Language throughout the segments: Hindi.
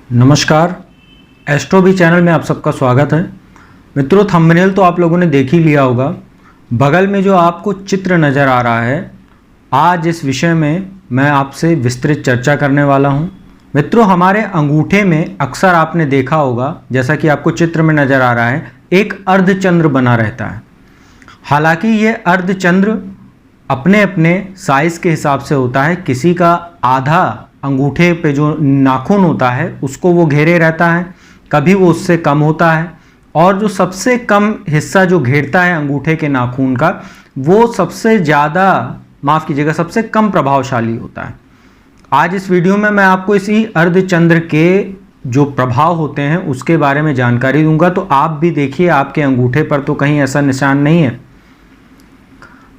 नमस्कार। एस्ट्रो भी चैनल में आप सबका स्वागत है। मित्रों, थंबनेल तो आप लोगों ने देख ही लिया होगा। बगल में जो आपको चित्र नज़र आ रहा है, आज इस विषय में मैं आपसे विस्तृत चर्चा करने वाला हूं। मित्रों, हमारे अंगूठे में अक्सर आपने देखा होगा, जैसा कि आपको चित्र में नज़र आ रहा है, एक अर्धचंद्र बना रहता है। हालांकि ये अर्धचंद्र अपने अपने साइज़ के हिसाब से होता है। किसी का आधा अंगूठे पे जो नाखून होता है उसको वो घेरे रहता है, कभी वो उससे कम होता है, और जो सबसे कम हिस्सा जो घेरता है अंगूठे के नाखून का, वो सबसे ज़्यादा, माफ़ कीजिएगा, सबसे कम प्रभावशाली होता है। आज इस वीडियो में मैं आपको इसी अर्धचंद्र के जो प्रभाव होते हैं उसके बारे में जानकारी दूंगा। तो आप भी देखिए, आपके अंगूठे पर तो कहीं ऐसा निशान नहीं है।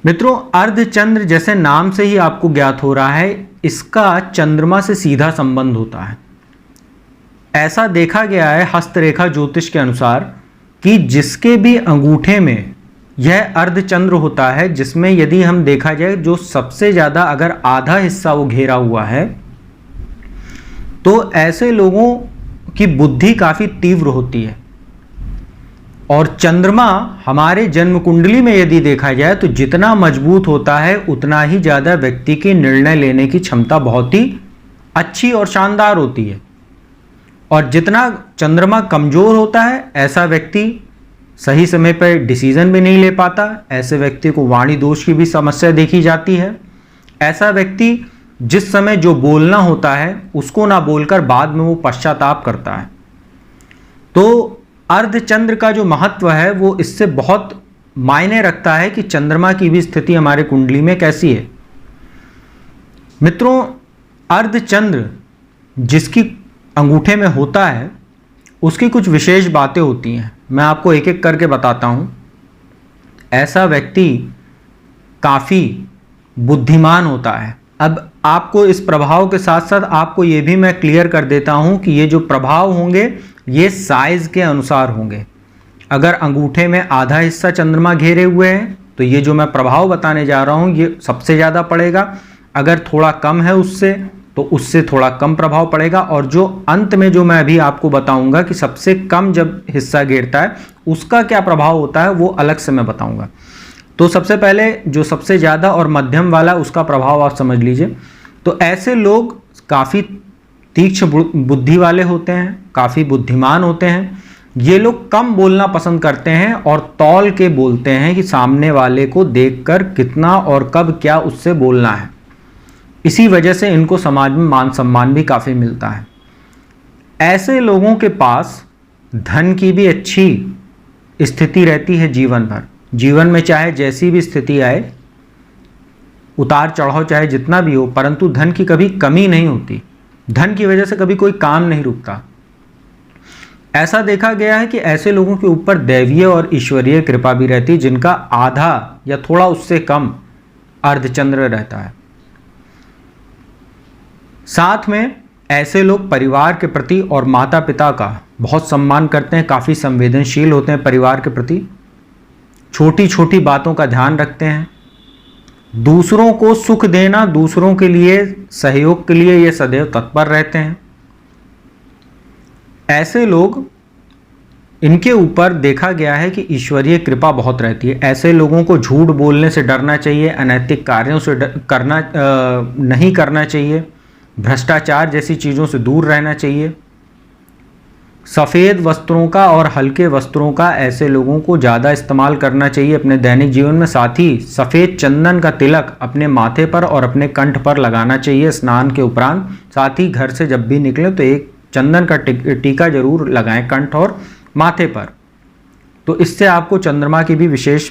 मित्रों, अर्धचंद्र जैसे नाम से ही आपको ज्ञात हो रहा है, इसका चंद्रमा से सीधा संबंध होता है। ऐसा देखा गया है हस्तरेखा ज्योतिष के अनुसार कि जिसके भी अंगूठे में यह अर्धचंद्र होता है, जिसमें यदि हम देखा जाए जो सबसे ज़्यादा अगर आधा हिस्सा वो घेरा हुआ है, तो ऐसे लोगों की बुद्धि काफ़ी तीव्र होती है। और चंद्रमा हमारे जन्म कुंडली में यदि देखा जाए तो जितना मजबूत होता है उतना ही ज़्यादा व्यक्ति की निर्णय लेने की क्षमता बहुत ही अच्छी और शानदार होती है। और जितना चंद्रमा कमज़ोर होता है, ऐसा व्यक्ति सही समय पर डिसीजन भी नहीं ले पाता। ऐसे व्यक्ति को वाणी दोष की भी समस्या देखी जाती है। ऐसा व्यक्ति जिस समय जो बोलना होता है उसको ना बोलकर बाद में वो पश्चाताप करता है। तो अर्धचंद्र का जो महत्व है वो इससे बहुत मायने रखता है कि चंद्रमा की भी स्थिति हमारे कुंडली में कैसी है। मित्रों, अर्धचंद्र जिसकी अंगूठे में होता है उसकी कुछ विशेष बातें होती हैं। मैं आपको एक एक करके बताता हूँ। ऐसा व्यक्ति काफ़ी बुद्धिमान होता है। अब आपको इस प्रभाव के साथ साथ आपको ये भी मैं क्लियर कर देता हूँ कि ये जो प्रभाव होंगे ये साइज़ के अनुसार होंगे। अगर अंगूठे में आधा हिस्सा चंद्रमा घेरे हुए हैं तो ये जो मैं प्रभाव बताने जा रहा हूँ ये सबसे ज़्यादा पड़ेगा। अगर थोड़ा कम है उससे तो उससे थोड़ा कम प्रभाव पड़ेगा। और जो अंत में जो मैं अभी आपको बताऊंगा कि सबसे कम जब हिस्सा घेरता है उसका क्या प्रभाव होता है वो अलग से मैं बताऊंगा। तो सबसे पहले जो सबसे ज़्यादा और मध्यम वाला उसका प्रभाव आप समझ लीजिए। तो ऐसे लोग काफ़ी तीक्ष्ण बुद्धि वाले होते हैं, काफ़ी बुद्धिमान होते हैं। ये लोग कम बोलना पसंद करते हैं और तौल के बोलते हैं कि सामने वाले को देखकर कितना और कब क्या उससे बोलना है। इसी वजह से इनको समाज में मान सम्मान भी काफ़ी मिलता है। ऐसे लोगों के पास धन की भी अच्छी स्थिति रहती है जीवन भर। जीवन में चाहे जैसी भी स्थिति आए, उतार चढ़ाव चाहे जितना भी हो, परंतु धन की कभी कमी नहीं होती। धन की वजह से कभी कोई काम नहीं रुकता। ऐसा देखा गया है कि ऐसे लोगों के ऊपर दैवीय और ईश्वरीय कृपा भी रहती है, जिनका आधा या थोड़ा उससे कम अर्धचंद्र रहता है। साथ में ऐसे लोग परिवार के प्रति और माता पिता का बहुत सम्मान करते हैं, काफ़ी संवेदनशील होते हैं परिवार के प्रति, छोटी छोटी बातों का ध्यान रखते हैं, दूसरों को सुख देना, दूसरों के लिए सहयोग के लिए ये सदैव तत्पर रहते हैं। ऐसे लोग, इनके ऊपर देखा गया है कि ईश्वरीय कृपा बहुत रहती है। ऐसे लोगों को झूठ बोलने से डरना चाहिए, अनैतिक कार्यों से नहीं करना चाहिए, भ्रष्टाचार जैसी चीज़ों से दूर रहना चाहिए। सफ़ेद वस्त्रों का और हल्के वस्त्रों का ऐसे लोगों को ज़्यादा इस्तेमाल करना चाहिए अपने दैनिक जीवन में। साथ ही सफ़ेद चंदन का तिलक अपने माथे पर और अपने कंठ पर लगाना चाहिए स्नान के उपरांत। साथ ही घर से जब भी निकलें तो एक चंदन का टीका जरूर लगाएं कंठ और माथे पर। तो इससे आपको चंद्रमा की भी विशेष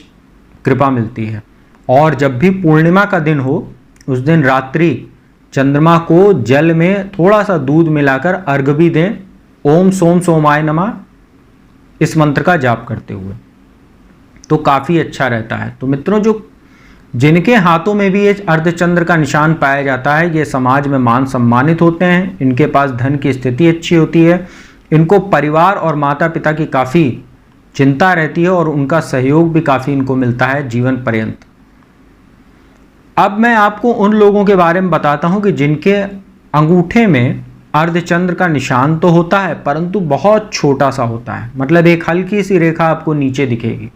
कृपा मिलती है। और जब भी पूर्णिमा का दिन हो उस दिन रात्रि चंद्रमा को जल में थोड़ा सा दूध मिलाकर अर्घ भी दें, ओम सोम सोमाय नमः इस मंत्र का जाप करते हुए, तो काफ़ी अच्छा रहता है। तो मित्रों, जो जिनके हाथों में भी ये अर्धचंद्र का निशान पाया जाता है, ये समाज में मान सम्मानित होते हैं, इनके पास धन की स्थिति अच्छी होती है, इनको परिवार और माता पिता की काफ़ी चिंता रहती है और उनका सहयोग भी काफ़ी इनको मिलता है जीवन पर्यंत। अब मैं आपको उन लोगों के बारे में बताता हूं कि जिनके अंगूठे में अर्धचंद्र का निशान तो होता है परंतु बहुत छोटा सा होता है, मतलब एक हल्की सी रेखा आपको नीचे दिखेगी।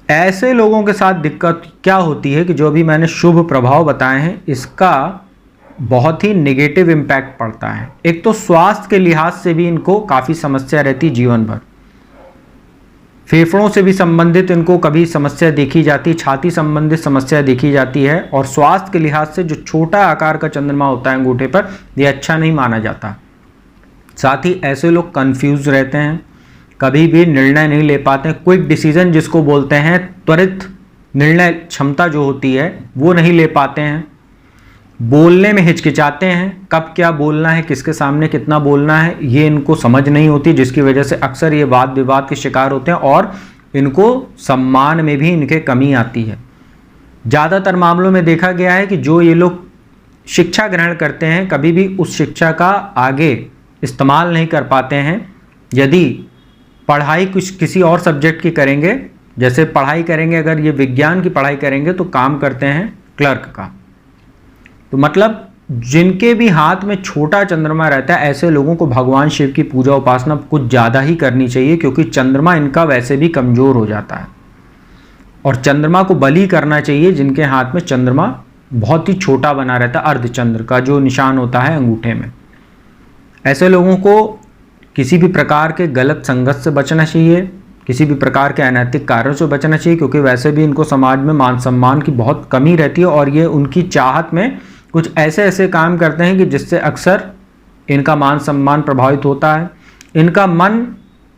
ऐसे लोगों के साथ दिक्कत क्या होती है कि जो भी मैंने शुभ प्रभाव बताए हैं इसका बहुत ही नेगेटिव इम्पैक्ट पड़ता है। एक तो स्वास्थ्य के लिहाज से भी इनको काफ़ी समस्या रहती है जीवन भर। फेफड़ों से भी संबंधित इनको कभी समस्या देखी जाती है, छाती संबंधित समस्या देखी जाती है। और स्वास्थ्य के लिहाज से जो छोटा आकार का चंद्रमा होता है अंगूठे पर, यह अच्छा नहीं माना जाता। साथ ही ऐसे लोग कंफ्यूज रहते हैं, कभी भी निर्णय नहीं ले पाते हैं। क्विक डिसीजन जिसको बोलते हैं, त्वरित निर्णय क्षमता जो होती है वो नहीं ले पाते हैं। बोलने में हिचकिचाते हैं, कब क्या बोलना है, किसके सामने कितना बोलना है, ये इनको समझ नहीं होती, जिसकी वजह से अक्सर ये वाद विवाद के शिकार होते हैं और इनको सम्मान में भी इनके कमी आती है। ज़्यादातर मामलों में देखा गया है कि जो ये लोग शिक्षा ग्रहण करते हैं कभी भी उस शिक्षा का आगे इस्तेमाल नहीं कर पाते हैं। यदि पढ़ाई कुछ किसी और सब्जेक्ट की करेंगे, जैसे पढ़ाई करेंगे, अगर ये विज्ञान की पढ़ाई करेंगे तो काम करते हैं क्लर्क का। तो मतलब जिनके भी हाथ में छोटा चंद्रमा रहता है ऐसे लोगों को भगवान शिव की पूजा उपासना कुछ ज़्यादा ही करनी चाहिए, क्योंकि चंद्रमा इनका वैसे भी कमज़ोर हो जाता है। और चंद्रमा को बलि करना चाहिए जिनके हाथ में चंद्रमा बहुत ही छोटा बना रहता है, अर्धचंद्र का जो निशान होता है अंगूठे में। ऐसे लोगों को किसी भी प्रकार के गलत संगत से बचना चाहिए, किसी भी प्रकार के अनैतिक कार्यों से बचना चाहिए, क्योंकि वैसे भी इनको समाज में मान सम्मान की बहुत कमी रहती है और ये उनकी चाहत में कुछ ऐसे ऐसे काम करते हैं कि जिससे अक्सर इनका मान सम्मान प्रभावित होता है। इनका मन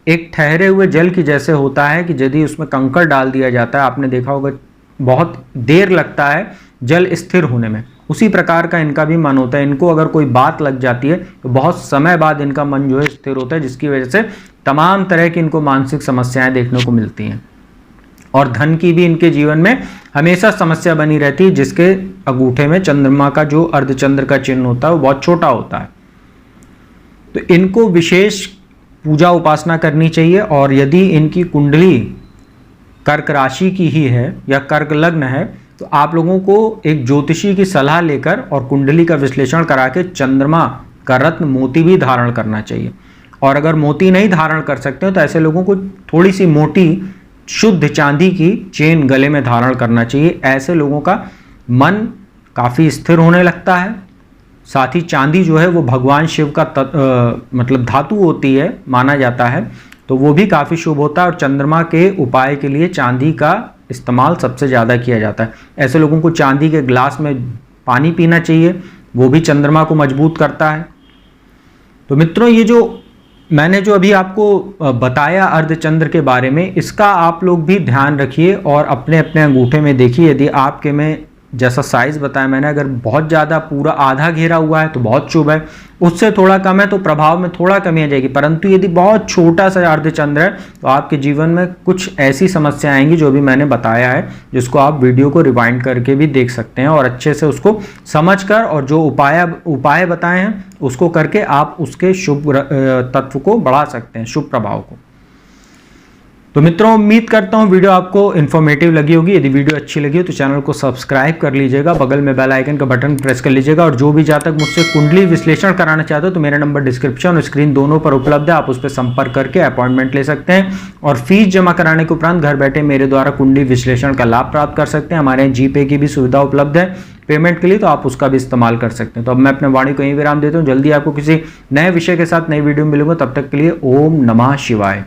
एक ठहरे हुए जल की जैसे होता है कि यदि उसमें कंकड़ डाल दिया जाता है, आपने देखा होगा बहुत देर लगता है जल स्थिर होने में, उसी प्रकार का इनका भी मन होता है। इनको अगर कोई बात लग जाती है तो बहुत समय बाद इनका मन जो है स्थिर होता है, जिसकी वजह से तमाम तरह की इनको मानसिक समस्याएं देखने को मिलती हैं। और धन की भी इनके जीवन में हमेशा समस्या बनी रहती है, जिसके अंगूठे में चंद्रमा का जो अर्धचंद्र का चिन्ह होता है वो बहुत छोटा होता है। तो इनको विशेष पूजा उपासना करनी चाहिए। और यदि इनकी कुंडली कर्क राशि की ही है या कर्क लग्न है तो आप लोगों को एक ज्योतिषी की सलाह लेकर और कुंडली का विश्लेषण करा के चंद्रमा का रत्न मोती भी धारण करना चाहिए। और अगर मोती नहीं धारण कर सकते हो तो ऐसे लोगों को थोड़ी सी मोटी शुद्ध चांदी की चेन गले में धारण करना चाहिए। ऐसे लोगों का मन काफ़ी स्थिर होने लगता है। साथ ही चांदी जो है वो भगवान शिव का मतलब धातु होती है, माना जाता है, तो वो भी काफ़ी शुभ होता है। और चंद्रमा के उपाय के लिए चांदी का इस्तेमाल सबसे ज़्यादा किया जाता है। ऐसे लोगों को चांदी के गिलास में पानी पीना चाहिए, वो भी चंद्रमा को मजबूत करता है। तो मित्रों, ये जो मैंने जो अभी आपको बताया अर्धचंद्र के बारे में, इसका आप लोग भी ध्यान रखिए और अपने अपने अंगूठे में देखिए। यदि आपके में जैसा साइज़ बताया मैंने, अगर बहुत ज़्यादा पूरा आधा घेरा हुआ है तो बहुत शुभ है, उससे थोड़ा कम है तो प्रभाव में थोड़ा कमी आ जाएगी। परंतु यदि बहुत छोटा सा अर्धचंद्र है तो आपके जीवन में कुछ ऐसी समस्या आएंगी जो भी मैंने बताया है, जिसको आप वीडियो को रिवाइंड करके भी देख सकते हैं और अच्छे से उसको समझकर और जो उपाय बताए हैं उसको करके आप उसके शुभ तत्व को बढ़ा सकते हैं, शुभ प्रभाव को। तो मित्रों, उम्मीद करता हूँ वीडियो आपको इन्फॉर्मेटिव लगी होगी। यदि वीडियो अच्छी लगी हो तो चैनल को सब्सक्राइब कर लीजिएगा, बगल में बेल आइकन का बटन प्रेस कर लीजिएगा। और जो भी जहाँ तक मुझसे कुंडली विश्लेषण कराना चाहते हो तो मेरा नंबर डिस्क्रिप्शन और स्क्रीन दोनों पर उपलब्ध है, आप उस पर संपर्क करके अपॉइंटमेंट ले सकते हैं और फीस जमा कराने के उपरांत घर बैठे मेरे द्वारा कुंडली विश्लेषण का लाभ प्राप्त कर सकते हैं। हमारे यहाँ जीपे की भी सुविधा उपलब्ध है पेमेंट के लिए, तो आप उसका भी इस्तेमाल कर सकते हैं। तो अब मैं अपने वाणी को यहीं विराम देता हूँ। जल्दी आपको किसी नए विषय के साथ नई वीडियो में मिलूंगा, तब तक के लिए ओम नमः शिवाय।